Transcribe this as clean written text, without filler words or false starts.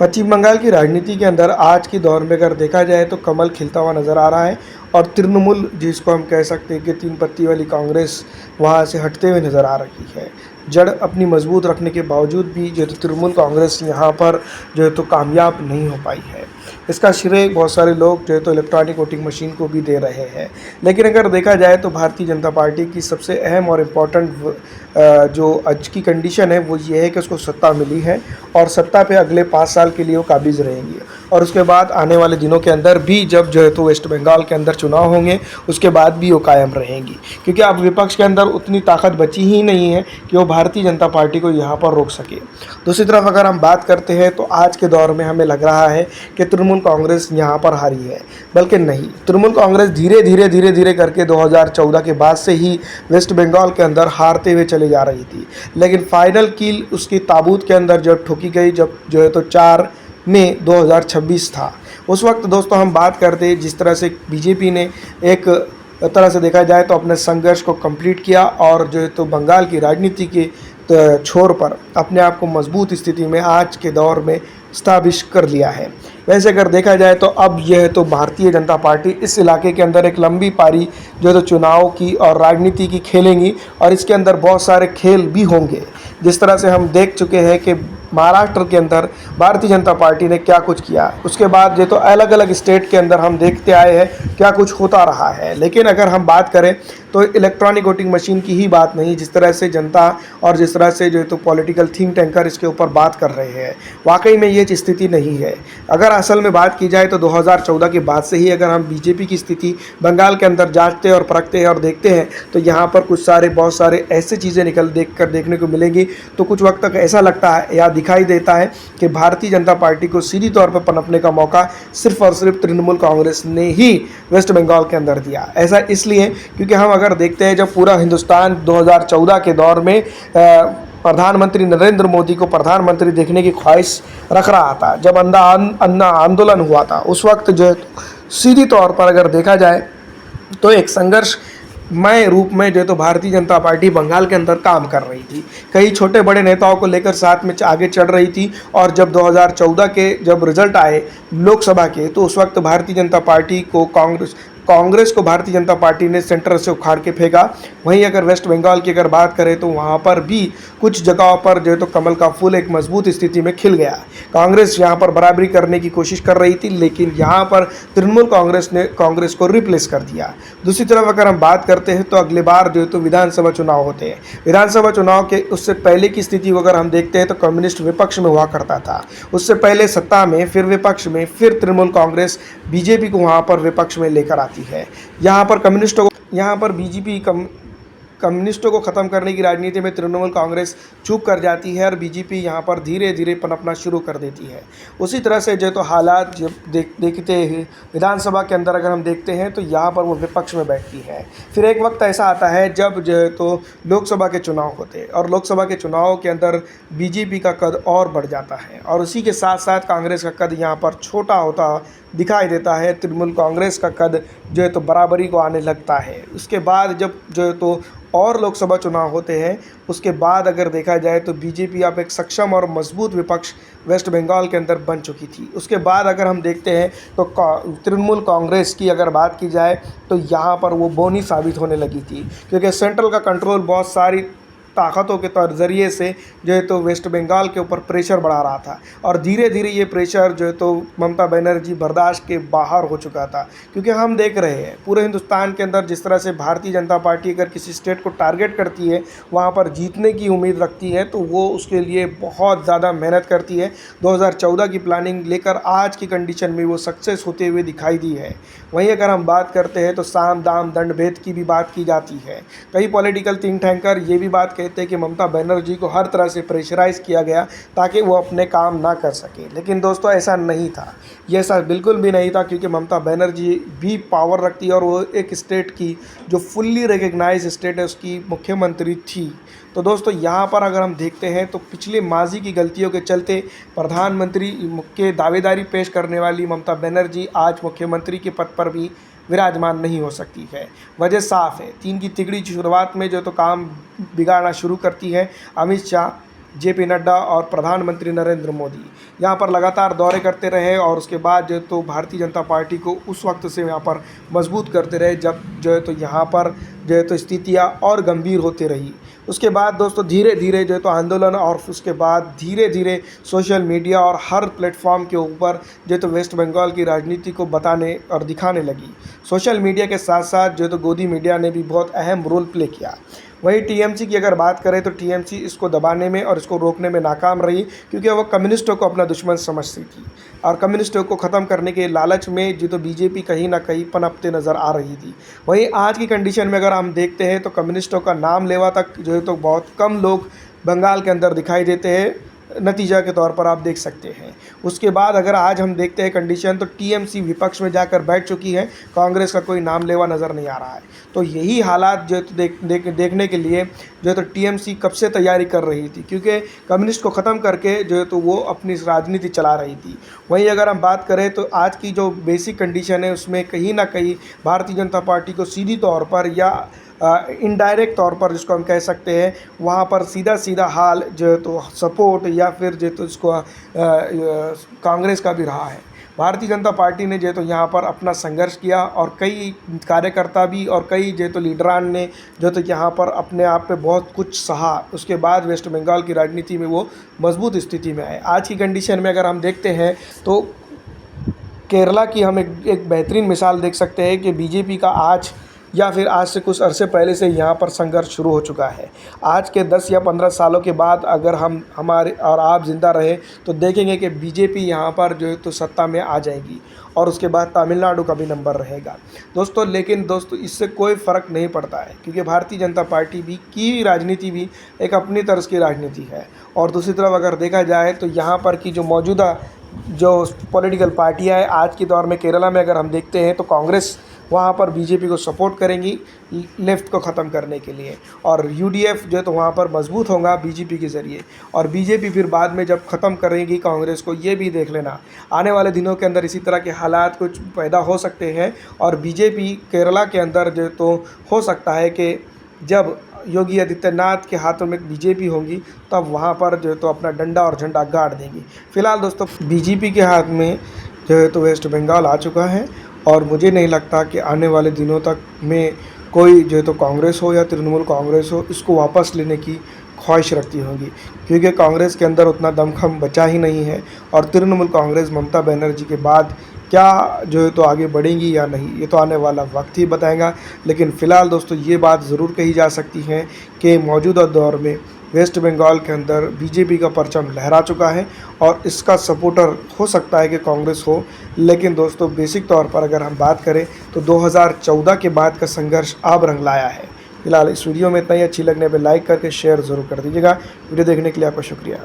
पश्चिम बंगाल की राजनीति के अंदर आज के दौर में अगर देखा जाए तो कमल खिलता हुआ नज़र आ रहा है और तृणमूल जिसको हम कह सकते हैं कि तीन पत्ती वाली कांग्रेस वहाँ से हटते हुए नज़र आ रही है। जड़ अपनी मजबूत रखने के बावजूद भी जो है तो तृणमूल कांग्रेस यहाँ पर जो है तो कामयाब नहीं हो पाई है। इसका श्रेय बहुत सारे लोग जो है तो इलेक्ट्रॉनिक वोटिंग मशीन को भी दे रहे हैं। लेकिन अगर देखा जाए तो भारतीय जनता पार्टी की सबसे अहम और इम्पोर्टेंट जो आज की कंडीशन है वो ये है कि उसको सत्ता मिली है और सत्ता पे अगले 5 साल के लिए वो काबिज रहेंगी और उसके बाद आने वाले दिनों के अंदर भी जब जो है तो वेस्ट बंगाल के अंदर चुनाव होंगे उसके बाद भी वो कायम रहेंगी, क्योंकि अब विपक्ष के अंदर उतनी ताकत बची ही नहीं है कि वो भारतीय जनता पार्टी को यहाँ पर रोक सके। दूसरी तरफ अगर हम बात करते हैं तो आज के दौर में हमें लग रहा है कि तृणमूल कांग्रेस यहाँ पर हारी है, बल्कि नहीं, तृणमूल कांग्रेस धीरे धीरे करके 2014 के बाद से ही वेस्ट बंगाल के अंदर हारते हुए चली जा रही थी। लेकिन फाइनल कील उसकी ताबूत के अंदर जब ठोकी गई, जब जो है तो 4 मई 2026 था, उस वक्त दोस्तों हम बात करते जिस तरह से बीजेपी ने एक तरह से देखा जाए तो अपने संघर्ष को कंप्लीट किया और जो है तो बंगाल की राजनीति के छोर पर अपने आप को मजबूत स्थिति में आज के दौर में स्थापित कर लिया है। वैसे अगर देखा जाए तो अब यह तो भारतीय जनता पार्टी इस इलाके के अंदर एक लंबी पारी जो है तो चुनाव की और राजनीति की खेलेंगी और इसके अंदर बहुत सारे खेल भी होंगे। जिस तरह से हम देख चुके हैं कि महाराष्ट्र के अंदर भारतीय जनता पार्टी ने क्या कुछ किया, उसके बाद जो तो अलग अलग स्टेट के अंदर हम देखते आए हैं क्या कुछ होता रहा है। लेकिन अगर हम बात करें तो इलेक्ट्रॉनिक वोटिंग मशीन की ही बात नहीं, जिस तरह से जनता और जिस तरह से जो है तो पॉलिटिकल थिंक टैंकर इसके ऊपर बात कर रहे हैं, वाकई में ये स्थिति नहीं है। अगर असल में बात की जाए तो 2014 के बाद से ही अगर हम बीजेपी की स्थिति बंगाल के अंदर जांचते और परखते हैं और देखते हैं तो यहाँ पर कुछ बहुत सारे ऐसे चीज़ें देखने को मिलेंगी। तो कुछ वक्त तक ऐसा लगता है या दिखाई देता है कि भारतीय जनता पार्टी को सीधी तौर पर पनपने का मौका सिर्फ और सिर्फ तृणमूल कांग्रेस ने ही वेस्ट बंगाल के अंदर दिया। ऐसा इसलिए क्योंकि हम अगर देखते हैं जब पूरा हिंदुस्तान 2014 के दौर में प्रधानमंत्री नरेंद्र मोदी को प्रधानमंत्री देखने की ख्वाहिश रख रहा था, जब अन्ना आंदोलन हुआ था, उस वक्त जो है सीधी तौर पर अगर देखा जाए तो एक संघर्ष मय रूप में जो तो भारतीय जनता पार्टी बंगाल के अंदर काम कर रही थी, कई छोटे बड़े नेताओं को लेकर साथ में आगे चढ़ रही थी। और जब 2014 के जब रिजल्ट आए लोकसभा के तो उस वक्त भारतीय जनता पार्टी को कांग्रेस को भारतीय जनता पार्टी ने सेंटर से उखाड़ के फेंका। वहीं अगर वेस्ट बंगाल की अगर बात करें तो वहाँ पर भी कुछ जगहों पर जो है तो कमल का फूल एक मजबूत स्थिति में खिल गया। कांग्रेस यहाँ पर बराबरी करने की कोशिश कर रही थी, लेकिन यहाँ पर तृणमूल कांग्रेस ने कांग्रेस को रिप्लेस कर दिया। दूसरी तरफ अगर हम बात करते हैं तो अगले बार जो है तो विधानसभा चुनाव होते हैं। विधानसभा चुनाव के उससे पहले की स्थिति को अगर हम देखते हैं तो कम्युनिस्ट विपक्ष में हुआ करता था, उससे पहले सत्ता में, फिर विपक्ष में, फिर तृणमूल कांग्रेस बीजेपी को वहाँ पर विपक्ष में लेकर आती है। यहाँ पर बीजेपी कम्युनिस्टों को ख़त्म करने की राजनीति में तृणमूल कांग्रेस चूक कर जाती है और बीजेपी यहाँ पर धीरे धीरे पनपना शुरू कर देती है। उसी तरह से जो तो हालात जब देखते हैं विधानसभा के अंदर अगर हम देखते हैं तो यहाँ पर वो विपक्ष में बैठती है। फिर एक वक्त ऐसा आता है जब जो है तो लोकसभा के चुनाव होते हैं और लोकसभा के चुनाव के अंदर बीजेपी का कद और बढ़ जाता है और उसी के साथ साथ कांग्रेस का कद यहाँ पर छोटा होता दिखाई देता है। तृणमूल कांग्रेस का कद जो है तो बराबरी को आने लगता है। उसके बाद जब जो है तो और लोकसभा चुनाव होते हैं, उसके बाद अगर देखा जाए तो बीजेपी अब एक सक्षम और मजबूत विपक्ष वेस्ट बंगाल के अंदर बन चुकी थी। उसके बाद अगर हम देखते हैं तो तृणमूल कांग्रेस की अगर बात की जाए तो यहाँ पर वो बोनी साबित होने लगी थी, क्योंकि सेंट्रल का कंट्रोल बहुत सारी ताकतों के ज़रिए से जो है तो वेस्ट बंगाल के ऊपर प्रेशर बढ़ा रहा था और धीरे धीरे ये प्रेशर जो है तो ममता बनर्जी बर्दाश्त के बाहर हो चुका था। क्योंकि हम देख रहे हैं पूरे हिंदुस्तान के अंदर जिस तरह से भारतीय जनता पार्टी अगर किसी स्टेट को टारगेट करती है, वहाँ पर जीतने की उम्मीद रखती है, तो वो उसके लिए बहुत ज़्यादा मेहनत करती है। 2014 की प्लानिंग लेकर आज की कंडीशन में वो सक्सेस होते हुए दिखाई दी है। वहीं अगर हम बात करते हैं तो साम दाम दंड भेद की भी बात की जाती है। कई पॉलिटिकल थिंक टैंकर ये भी बात कहते हैं कि ममता बनर्जी को हर तरह से प्रेशराइज किया गया ताकि वो अपने काम ना कर सके। लेकिन दोस्तों ऐसा नहीं था, ये ऐसा बिल्कुल भी नहीं था, क्योंकि ममता बनर्जी भी पावर रखती है और वो एक स्टेट की जो फुल्ली रिकग्नाइज स्टेट है उसकी मुख्यमंत्री थी। तो दोस्तों यहाँ पर अगर हम देखते हैं तो पिछले माजी की गलतियों के चलते प्रधानमंत्री के दावेदारी पेश करने वाली ममता बनर्जी आज मुख्यमंत्री के पद पर भी विराजमान नहीं हो सकती है। वजह साफ है, 3 की तिगड़ी शुरुआत में जो तो काम बिगाड़ना शुरू करती है अमित शाह JP नड्डा और प्रधानमंत्री नरेंद्र मोदी यहाँ पर लगातार दौरे करते रहे और उसके बाद जो है तो भारतीय जनता पार्टी को उस वक्त से यहाँ पर मजबूत करते रहे जब जो है तो यहाँ पर जो है तो स्थितियाँ और गंभीर होती रही। उसके बाद दोस्तों धीरे धीरे जो है तो आंदोलन और उसके बाद धीरे धीरे सोशल मीडिया और हर प्लेटफॉर्म के ऊपर जो है तो वेस्ट बंगाल की राजनीति को बताने और दिखाने लगी। सोशल मीडिया के साथ साथ जो है तो गोदी मीडिया ने भी बहुत अहम रोल प्ले किया। वहीं टीएमसी की अगर बात करें तो टीएमसी इसको दबाने में और इसको रोकने में नाकाम रही, क्योंकि वो कम्युनिस्टों को अपना दुश्मन समझती थी और कम्युनिस्टों को ख़त्म करने के लालच में जो तो बीजेपी कहीं ना कहीं पनपते नज़र आ रही थी। वहीं आज की कंडीशन में अगर हम देखते हैं तो कम्युनिस्टों का नाम लेवा तक जो है तो बहुत कम लोग बंगाल के अंदर दिखाई देते हैं, नतीजा के तौर पर आप देख सकते हैं। उसके बाद अगर आज हम देखते हैं कंडीशन तो टीएमसी विपक्ष में जाकर बैठ चुकी है, कांग्रेस का कोई नाम लेवा नज़र नहीं आ रहा है। तो यही हालात जो है तो देखने के लिए जो है तो टीएमसी कब से तैयारी कर रही थी, क्योंकि कम्युनिस्ट को ख़त्म करके जो है तो वो अपनी राजनीति चला रही थी। वहीं अगर हम बात करें तो आज की जो बेसिक कंडीशन है उसमें कहीं ना कहीं भारतीय जनता पार्टी को सीधी तौर पर या इनडायरेक्ट तौर पर जिसको हम कह सकते हैं वहाँ पर सीधा सीधा हाल जो है तो सपोर्ट या फिर जो है तो इसको कांग्रेस का भी रहा है। भारतीय जनता पार्टी ने जो है तो यहाँ पर अपना संघर्ष किया और कई कार्यकर्ता भी और कई जो है तो लीडरान ने जो है तो यहाँ पर अपने आप पे बहुत कुछ सहा। उसके बाद वेस्ट बंगाल की राजनीति में वो मजबूत स्थिति में आए। आज की कंडीशन में अगर हम देखते हैं तो केरला की हम एक बेहतरीन मिसाल देख सकते हैं कि बीजेपी का आज या फिर आज से कुछ अरसे पहले से यहाँ पर संघर्ष शुरू हो चुका है। आज के 10 या 15 सालों के बाद अगर हमारे और आप ज़िंदा रहे तो देखेंगे कि बीजेपी यहाँ पर जो है तो सत्ता में आ जाएगी और उसके बाद तमिलनाडु का भी नंबर रहेगा दोस्तों। लेकिन दोस्तों इससे कोई फ़र्क नहीं पड़ता है, क्योंकि भारतीय जनता पार्टी भी की राजनीति भी एक अपनी तर्ज की राजनीति है। और दूसरी तरफ अगर देखा जाए तो यहाँ पर की जो मौजूदा जो पॉलिटिकल पार्टियाँ हैं आज के दौर में केरला में अगर हम देखते हैं तो कांग्रेस वहाँ पर बीजेपी को सपोर्ट करेंगी लेफ़्ट को ख़त्म करने के लिए, और यूडीएफ जो है तो वहाँ पर मजबूत होगा बीजेपी के ज़रिए, और बीजेपी फिर बाद में जब ख़त्म करेगी कांग्रेस को। ये भी देख लेना आने वाले दिनों के अंदर इसी तरह के हालात कुछ पैदा हो सकते हैं और बीजेपी केरला के अंदर जो तो हो सकता है कि जब योगी आदित्यनाथ के हाथों में बीजेपी होगी तब वहाँ पर जो है तो अपना डंडा और झंडा गाड़ देंगी। फिलहाल दोस्तों बीजेपी के हाथ में जो है तो वेस्ट बंगाल आ चुका है और मुझे नहीं लगता कि आने वाले दिनों तक में कोई जो है तो कांग्रेस हो या तृणमूल कांग्रेस हो इसको वापस लेने की ख्वाहिश रखती होगी, क्योंकि कांग्रेस के अंदर उतना दमखम बचा ही नहीं है। और तृणमूल कांग्रेस ममता बनर्जी के बाद क्या जो है तो आगे बढ़ेंगी या नहीं, ये तो आने वाला वक्त ही बताएगा। लेकिन फ़िलहाल दोस्तों ये बात ज़रूर कही जा सकती है कि मौजूदा दौर में वेस्ट बंगाल के अंदर बीजेपी का परचम लहरा चुका है और इसका सपोर्टर हो सकता है कि कांग्रेस हो। लेकिन दोस्तों बेसिक तौर पर अगर हम बात करें तो 2014 के बाद का संघर्ष अब रंग लाया है। फिलहाल इस वीडियो में इतना ही। अच्छी लगने पर लाइक करके शेयर ज़रूर कर दीजिएगा। वीडियो देखने के लिए आपका शुक्रिया।